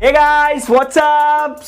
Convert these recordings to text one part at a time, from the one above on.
हे guys what's up.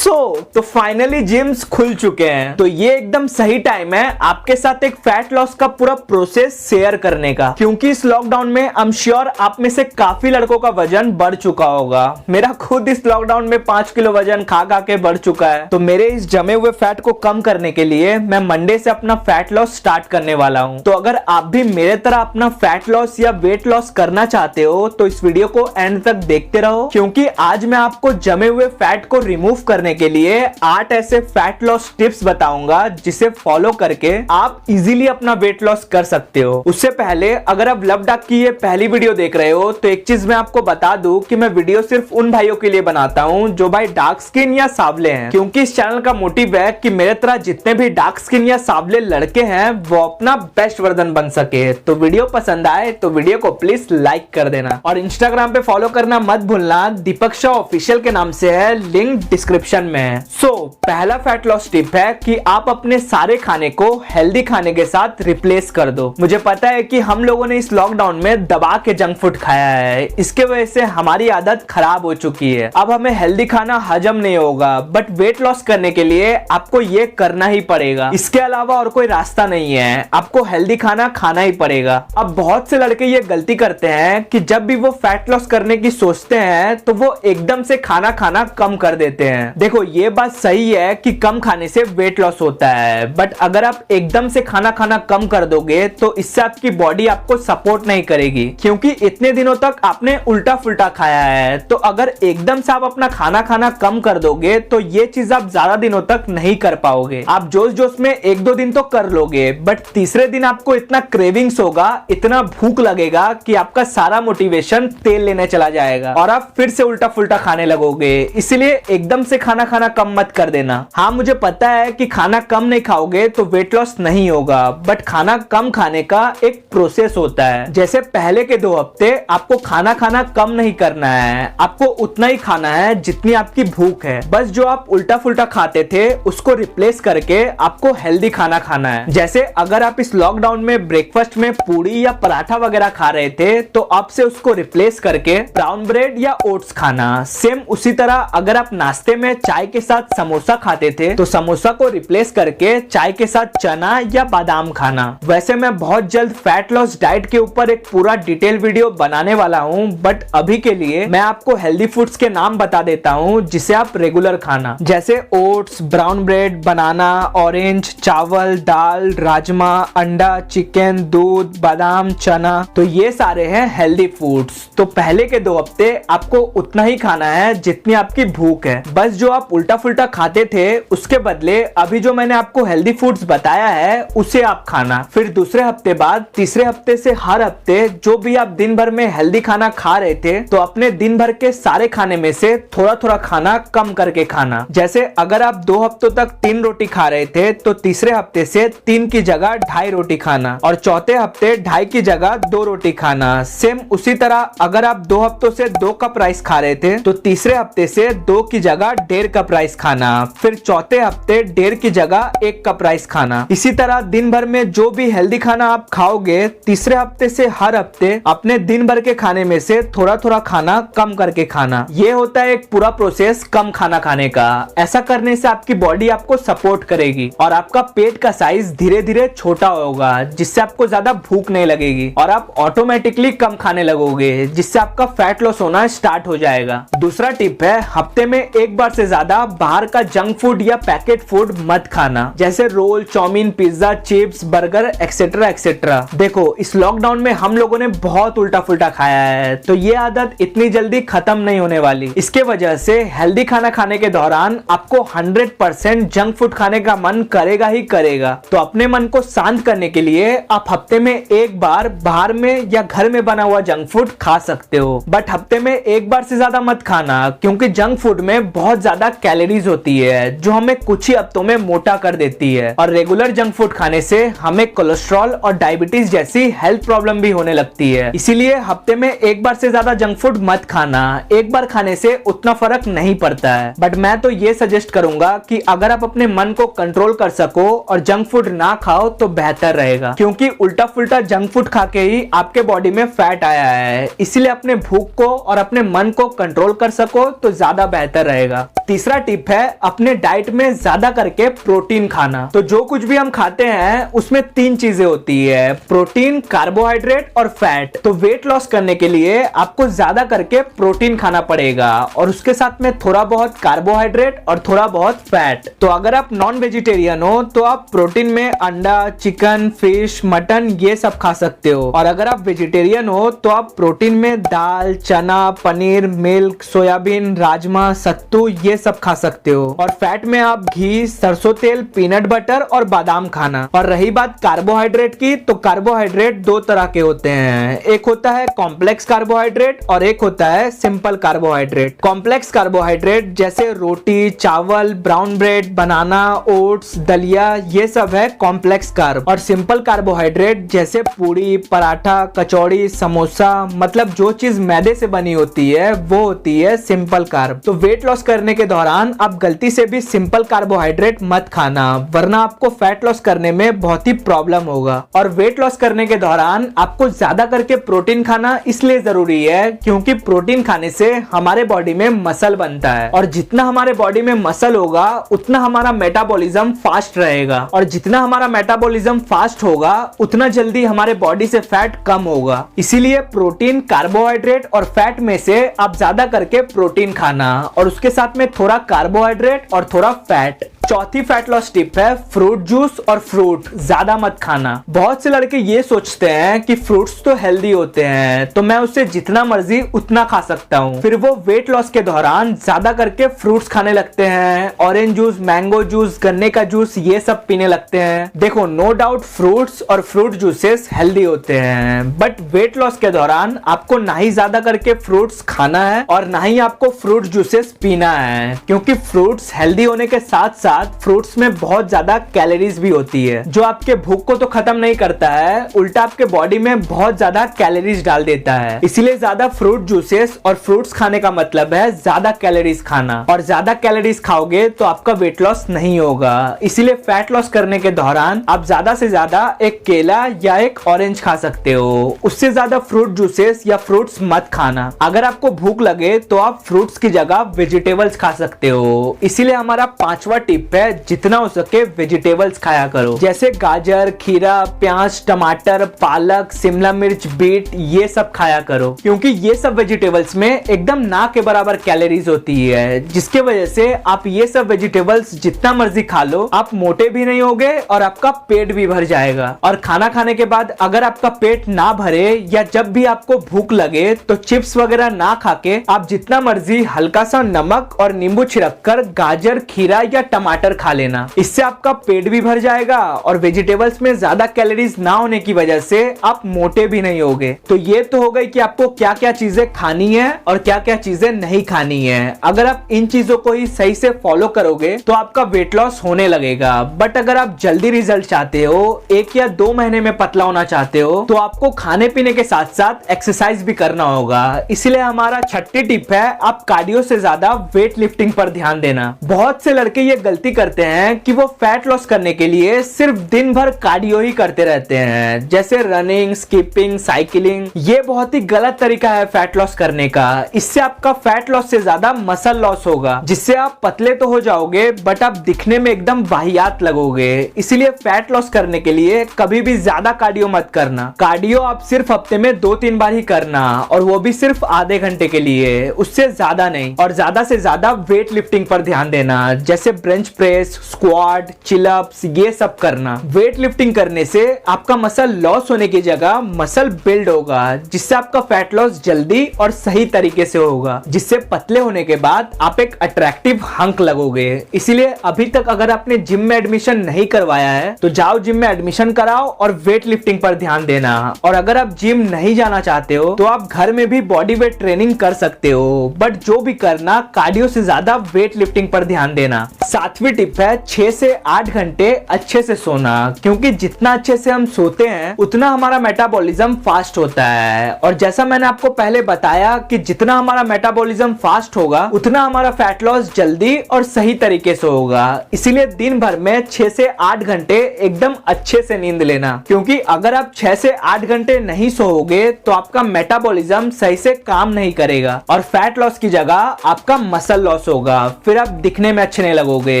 तो finally gyms खुल चुके हैं, तो ये एकदम सही टाइम है आपके साथ एक फैट लॉस का पूरा प्रोसेस शेयर करने का, क्योंकि इस लॉकडाउन में आई एम श्योर आप में से काफी लड़कों का वजन बढ़ चुका होगा। मेरा खुद इस लॉकडाउन में 5 किलो वजन खा खा के बढ़ चुका है। तो मेरे इस जमे हुए फैट को कम करने के लिए मैं मंडे से अपना फैट लॉस स्टार्ट करने वाला हूँ। तो अगर आप भी मेरे तरह अपना फैट लॉस या वेट लॉस करना चाहते हो तो इस वीडियो को एंड तक देखते रहो, क्योंकि आज मैं आपको जमे हुए फैट को रिमूव करने के लिए 8 ऐसे फैट लॉस टिप्स बताऊंगा जिसे फॉलो करके आप इजीली अपना वेट लॉस कर सकते हो। उससे पहले अगर आप लव डक की ये पहली वीडियो देख रहे हो तो एक चीज मैं आपको बता दूं कि मैं वीडियो सिर्फ उन भाइयों के लिए बनाता हूं जो भाई डार्क स्किन या सावले हैं, क्योंकि इस चैनल का मोटिव है कि मेरे तरह जितने भी डार्क स्किन या सावले लड़के हैं वो अपना बेस्ट वर्जन बन सके। तो वीडियो पसंद आए तो वीडियो को प्लीज लाइक कर देना और इंस्टाग्राम पे फॉलो करना मत भूलना। दीपक शाह ऑफिशियल के नाम से है, लिंक डिस्क्रिप्शन में है। पहला फैट लॉस टिप है कि आप अपने सारे खाने को हेल्दी खाने के साथ रिप्लेस कर दो। मुझे पता है कि हम लोगों ने इस लॉकडाउन में दबा के जंक फूड खाया है, इसके वजह से हमारी आदत खराब हो चुकी है। अब हमें हेल्दी खाना हजम नहीं होगा, बट वेट लॉस करने के लिए आपको ये करना ही पड़ेगा। इसके अलावा और कोई रास्ता नहीं है, आपको हेल्दी खाना खाना ही पड़ेगा। अब बहुत से लड़के ये गलती करते हैं कि जब भी वो फैट लॉस करने की सोचते हैं तो वो एकदम से खाना खाना कम कर देते हैं। देखो ये बात सही है कि कम खाने से वेट लॉस होता है, बट अगर आप एकदम से खाना खाना कम कर दोगे तो इससे आपकी बॉडी आपको सपोर्ट नहीं करेगी, क्योंकि इतने दिनों तक आपने उल्टा फुल्टा खाया है। तो अगर एकदम से आप अपना खाना खाना कम कर दोगे तो ये चीज आप ज्यादा दिनों तक नहीं कर पाओगे। आप जोश जोश में 1-2 दिन तो कर लोगे, बट तीसरे दिन आपको इतना क्रेविंग्स होगा, इतना भूख लगेगा कि आपका सारा मोटिवेशन तेल लेने चला जाएगा और आप फिर से उल्टा फुल्टा खाने लगोगे। इसलिए एकदम से खाना खाना कम मत कर देना। हाँ मुझे पता है कि खाना कम नहीं खाओगे तो वेट लॉस नहीं होगा, बट खाना कम खाने का एक प्रोसेस होता है। जैसे पहले के 2 हफ्ते आपको खाना खाना कम नहीं करना है, आपको उतना ही खाना है जितनी आपकी भूख है। बस जो आप उल्टा फुल्टा खाते थे उसको रिप्लेस करके आपको हेल्दी खाना खाना है। जैसे अगर आप इस लॉकडाउन में ब्रेकफास्ट में पूरी या पराठा वगैरह खा रहे थे तो आपसे उसको रिप्लेस करके ब्राउन ब्रेड या ओट्स खाना। सेम उसी तरह अगर आप नाश्ते में चाय के साथ समोसा खाते थे तो समोसा को रिप्लेस करके चाय के साथ चना या बादाम खाना। वैसे मैं बहुत जल्द फैट लॉस डाइट के ऊपर एक पूरा डिटेल वीडियो बनाने वाला हूँ, बट अभी के लिए मैं आपको हेल्दी फूड्स के नाम बता देता हूँ जिसे आप रेगुलर खाना, जैसे ओट्स, ब्राउन ब्रेड, बनाना, ऑरेंज, चावल, दाल, राजमा, अंडा, चिकन, दूध, बादाम, चना। तो ये सारे हैं हेल्दी फूड्स। तो पहले के 2 हफ्ते आपको उतना ही खाना है जितनी आपकी भूख है। बस जो आप उल्टा फुल्टा खाते थे उसके बदले अभी जो मैंने आपको हेल्दी फूड्स बताया है उसे आप खाना। फिर दूसरे हफ्ते बाद तीसरे हफ्ते से हर हफ्ते जो भी आप दिन भर में हेल्दी खाना खा रहे थे तो अपने दिन भर के सारे खाने में से थोड़ा थोड़ा खाना कम करके खाना। जैसे अगर आप 2 हफ्तों तक 3 रोटी खा रहे थे तो तीसरे हफ्ते से 3 की जगह 2.5 रोटी खाना और चौथे हफ्ते 2.5 की जगह 2 रोटी खाना। सेम उसी तरह अगर आप 2 हफ्तों से 2 कप राइस खा रहे थे तो तीसरे हफ्ते से 2 की जगह 1.5 कप राइस खाना। फिर चौथे हफ्ते 1.5 की जगह 1 कप राइस खाना। इसी तरह दिन भर में जो भी हेल्दी खाना आप खाओगे तीसरे हफ्ते से हर हफ्ते अपने दिन भर के खाने में से थोड़ा थोड़ा खाना कम करके खाना। ये होता है एक पूरा प्रोसेस कम खाना खाने का। ऐसा करने से आपकी बॉडी आपको सपोर्ट करेगी और आपका पेट का साइज धीरे धीरे छोटा होगा, जिससे आपको ज्यादा भूख नहीं लगेगी और आप ऑटोमेटिकली कम खाने लगोगे, जिससे आपका फैट लॉस होना स्टार्ट हो जाएगा। दूसरा टिप है हफ्ते में एक बार से ज्यादा बाहर का जंक फूड या पैकेट फूड मत खाना, जैसे roll, chow mein, pizza, chips, burger etcetera etcetera. देखो इस लॉकडाउन में हम लोगों ने बहुत उल्टा फुल्टा खाया है, तो ये आदत इतनी जल्दी खत्म नहीं होने वाली। इसके वजह से हेल्दी खाना खाने के दौरान आपको 100% जंक फूड खाने का मन करेगा ही करेगा। तो अपने मन को शांत करने के लिए आप हफ्ते में एक बार बाहर में या घर में बना हुआ जंक फूड खा सकते हो, बट हफ्ते में एक बार से ज्यादा मत खाना, क्योंकि जंक फूड में बहुत ज्यादा कैलोरीज होती है जो हमें कुछ ही हफ्तों में मोटा कर देती है। और रेगुलर जंक फूड खाने से हमें कोलेस्ट्रॉल और डायबिटीज जैसी हेल्थ प्रॉब्लम भी होने लगती है। इसीलिए हफ्ते में एक बार से ज्यादा जंक फूड मत खाना। एक बार खाने से उतना फर्क नहीं पड़ता है, बट मैं तो ये सजेस्ट करूंगा कि अगर आप अपने मन को कंट्रोल कर सको और जंक फूड ना खाओ तो बेहतर रहेगा, क्योंकि उल्टा फुल्टा जंक फूड खा के ही आपके बॉडी में फैट आया है। इसीलिए अपने भूख को और अपने मन को कंट्रोल कर सको सको तो ज्यादा बेहतर रहेगा। तीसरा टिप है अपने डाइट में ज्यादा करके प्रोटीन खाना। तो जो कुछ भी हम खाते हैं उसमें 3 चीजें होती है, प्रोटीन, कार्बोहाइड्रेट और फैट। तो वेट लॉस करने के लिए आपको ज्यादा करके प्रोटीन खाना पड़ेगा और उसके साथ में थोड़ा बहुत कार्बोहाइड्रेट और थोड़ा बहुत फैट। तो अगर आप नॉन वेजिटेरियन हो तो आप प्रोटीन में अंडा, चिकन, फिश, मटन ये सब खा सकते हो, और अगर आप वेजिटेरियन हो तो आप प्रोटीन में दाल, चना, पनीर, मिल्क, सोयाबीन, राजमा, सत्तू ये सब खा सकते हो, और फैट में आप घी, सरसों तेल, पीनट बटर और बादाम खाना। और रही बात कार्बोहाइड्रेट की, तो कार्बोहाइड्रेट 2 तरह के होते हैं, एक होता है कॉम्प्लेक्स कार्बोहाइड्रेट और एक होता है सिंपल कार्बोहाइड्रेट। कॉम्प्लेक्स कार्बोहाइड्रेट जैसे रोटी, चावल, ब्राउन ब्रेड, बनाना, ओट्स, दलिया ये सब है कॉम्प्लेक्स कार्ब। और सिंपल कार्बोहाइड्रेट जैसे पूरी, पराठा, कचौड़ी, समोसा, मतलब जो चीज मैदे से बनी होती है वो होती है सिंपल कार्ब। तो वेट लॉस करने के दौरान आप गलती से भी सिंपल कार्बोहाइड्रेट मत खाना, वरना आपको फैट लॉस करने में बहुत ही प्रॉब्लम होगा। और वेट लॉस करने के दौरान आपको ज्यादा करके प्रोटीन खाना इसलिए जरूरी है क्योंकि प्रोटीन खाने से हमारे बॉडी में मसल बनता है, और जितना हमारे बॉडी में मसल होगा उतना हमारा मेटाबॉलिज्म फास्ट रहेगा, और जितना हमारा मेटाबॉलिज्म फास्ट होगा उतना जल्दी हमारे बॉडी से फैट कम होगा। इसीलिए प्रोटीन, कार्बोहाइड्रेट और फैट में से आप ज्यादा करके प्रोटीन खाना और उसके साथ में थोड़ा कार्बोहाइड्रेट और थोड़ा फैट। चौथी फैट लॉस टिप है फ्रूट जूस और फ्रूट ज्यादा मत खाना। बहुत से लड़के ये सोचते हैं कि फ्रूट्स तो हेल्दी होते हैं तो मैं उससे जितना मर्जी उतना खा सकता हूँ, फिर वो वेट लॉस के दौरान ज्यादा करके फ्रूट्स खाने लगते हैं, ऑरेंज जूस, मैंगो जूस, गन्ने का जूस ये सब पीने लगते हैं। देखो, नो डाउट फ्रूट्स और फ्रूट जूसेस हेल्दी होते हैं, बट वेट लॉस के दौरान आपको ना ही ज्यादा करके फ्रूट्स खाना है और ना ही आपको फ्रूट जूसेस पीना है, क्योंकि फ्रूट्स हेल्दी होने के साथ साथ फ्रूट्स में बहुत ज्यादा कैलोरीज भी होती है जो आपके भूख को तो खत्म नहीं करता है, उल्टा आपके बॉडी में बहुत ज्यादा कैलोरीज डाल देता है। इसीलिए ज्यादा फ्रूट जूसेस और फ्रूट्स खाने का मतलब है ज्यादा कैलोरीज खाना, और ज्यादा कैलोरीज खाओगे तो आपका वेट लॉस नहीं होगा। इसीलिए फैट लॉस करने के दौरान आप ज्यादा से ज्यादा एक केला या एक ऑरेंज खा सकते हो, उससे ज्यादा फ्रूट जूसेस या फ्रूट्स मत खाना। अगर आपको भूख लगे तो आप फ्रूट्स की जगह वेजिटेबल्स खा सकते हो। इसीलिए हमारा 5वां टिप है जितना हो सके वेजिटेबल्स खाया करो, जैसे गाजर, खीरा, प्याज, टमाटर, पालक, शिमला मिर्च, बीट ये सब खाया करो, क्योंकि ये सब वेजिटेबल्स में एकदम ना के बराबर कैलोरीज होती है, जिसके वजह से आप ये सब वेजिटेबल्स जितना मर्जी खा लो आप मोटे भी नहीं होगे और आपका पेट भी भर जाएगा। और खाना खाने के बाद अगर आपका पेट ना भरे या जब भी आपको भूख लगे तो चिप्स वगैरह ना खा के आप जितना मर्जी हल्का सा नमक और नींबू छिड़क कर गाजर, खीरा या टमाटर खा लेना, इससे आपका पेट भी भर जाएगा और वेजिटेबल्स में ज्यादा कैलोरीज ना होने की वजह से आप मोटे भी नहीं होगे। तो ये तो हो गई कि आपको क्या क्या चीजें खानी है और क्या क्या चीजें नहीं खानी है। अगर आप इन चीजों को ही सही से फॉलो करोगे तो आपका वेट लॉस होने लगेगा। बट अगर आप जल्दी रिजल्ट चाहते हो, 1 या 2 महीने में पतला होना चाहते हो, तो आपको खाने पीने के साथ साथ एक्सरसाइज भी करना होगा। इसलिए हमारा 6ठी टिप है आप कार्डियो से ज्यादा वेट लिफ्टिंग पर ध्यान देना। बहुत से लड़के ये गलती करते हैं कि वो फैट लॉस करने के लिए सिर्फ दिन भर कार्डियो ही करते रहते हैं, जैसे रनिंग, स्किपिंग, साइकिलिंग। ये बहुत ही गलत तरीका है फैट लॉस करने का। इससे आपका फैट लॉस से ज्यादा मसल लॉस होगा, जिससे आप पतले तो हो जाओगे बट आप दिखने में एकदम वाहियात लगोगे। इसीलिए फैट लॉस करने के लिए कभी भी ज्यादा कार्डियो मत करना। कार्डियो आप सिर्फ हफ्ते में 2-3 बार ही करना, और वो भी सिर्फ आधे घंटे के लिए, उससे ज्यादा नहीं। और ज्यादा से ज्यादा वेट लिफ्टिंग पर ध्यान देना, जैसे बेंच प्रेस, स्क्वाट, चिलअप्स ये सब करना। वेट लिफ्टिंग करने से आपका मसल लॉस होने की जगह मसल बिल्ड होगा, जिससे आपका फैट लॉस जल्दी और सही तरीके से होगा, जिससे पतले होने के बाद आप एक अट्रैक्टिव हंक लगोगे। इसीलिए अभी तक अगर आपने जिम में एडमिशन नहीं करवाया है तो जाओ जिम में एडमिशन कराओ और वेट लिफ्टिंग पर ध्यान देना। और अगर आप जिम नहीं जाना चाहते हो तो आप घर में भी बॉडी वेट ट्रेनिंग कर सकते हो, बट जो भी करना कार्डियो से ज्यादा वेट लिफ्टिंग पर ध्यान देना। 7वीं पांचवी टिप है 6 से 8 घंटे अच्छे से सोना, क्योंकि जितना अच्छे से हम सोते हैं उतना हमारा मेटाबॉलिज्म फास्ट होता है। और जैसा मैंने आपको पहले बताया कि जितना हमारा मेटाबॉलिज्म फास्ट होगा उतना हमारा फैट लॉस जल्दी और सही तरीके से होगा। इसीलिए दिन भर में 6 से 8 घंटे एकदम अच्छे से नींद लेना, क्योंकि अगर आप 6 से 8 घंटे नहीं सोओगे तो आपका मेटाबॉलिज्म सही से काम नहीं करेगा और फैट लॉस की जगह आपका मसल लॉस होगा, फिर आप दिखने में अच्छे नहीं लगोगे।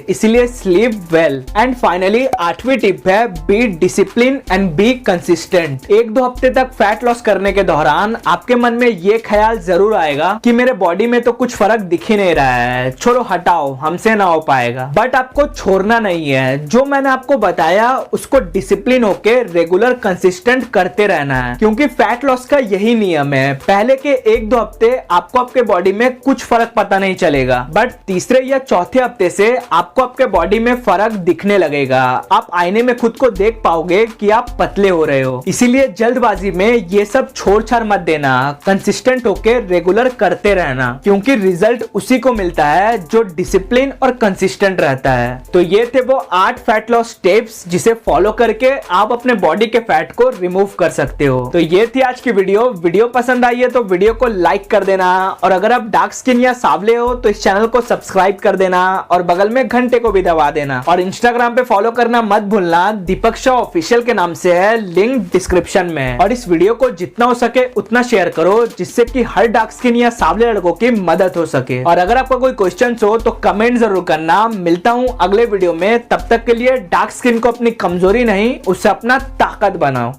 इसीलिए स्लीप वेल। एंड फाइनली 8वीं टिप है be discipline and be consistent. 1-2 हफ्ते तक फैट लॉस करने के दौरान आपके मन में ये ख्याल जरूर आएगा कि मेरे बॉडी में तो कुछ फर्क दिख ही नहीं रहा है, छोड़ो हटाओ, हमसे ना हो पाएगा। बट आपको छोड़ना नहीं है, जो मैंने आपको बताया उसको डिसिप्लिन होके रेगुलर कंसिस्टेंट करते रहना है, क्योंकि फैट लॉस का यही नियम है। पहले के 1-2 हफ्ते आपको आपके बॉडी में कुछ फर्क पता नहीं चलेगा, बट तीसरे या चौथे हफ्ते से आपको आपके बॉडी में फर्क दिखने लगेगा। आप आईने में खुद को देख पाओगे कि आप पतले हो रहे हो। इसीलिए जल्दबाजी में ये सब छोड़ छाड़ मत देना, कंसिस्टेंट होके रेगुलर करते रहना, क्योंकि रिजल्ट उसी को मिलता है जो डिसिप्लिन और कंसिस्टेंट रहता है। तो ये थे वो 8 फैट लॉस स्टेप्स जिसे फॉलो करके आप अपने बॉडी के फैट को रिमूव कर सकते हो। तो ये थी आज की वीडियो पसंद आई है तो वीडियो को लाइक कर देना, और अगर आप डार्क स्किन या सावले हो तो इस चैनल को सब्सक्राइब कर देना और बगल में घंटे को भी दबा देना। और इंस्टाग्राम पे फॉलो करना मत भूलना, दीपक शाह ऑफिशियल के नाम से है, लिंक डिस्क्रिप्शन में। और इस वीडियो को जितना हो सके उतना शेयर करो, जिससे कि हर डार्क स्किन या सावले लड़कों की मदद हो सके। और अगर आपका कोई क्वेश्चन हो तो कमेंट जरूर करना। मिलता हूं अगले वीडियो में, तब तक के लिए डार्क स्किन को अपनी कमजोरी नहीं, उससे अपना ताकत बनाओ।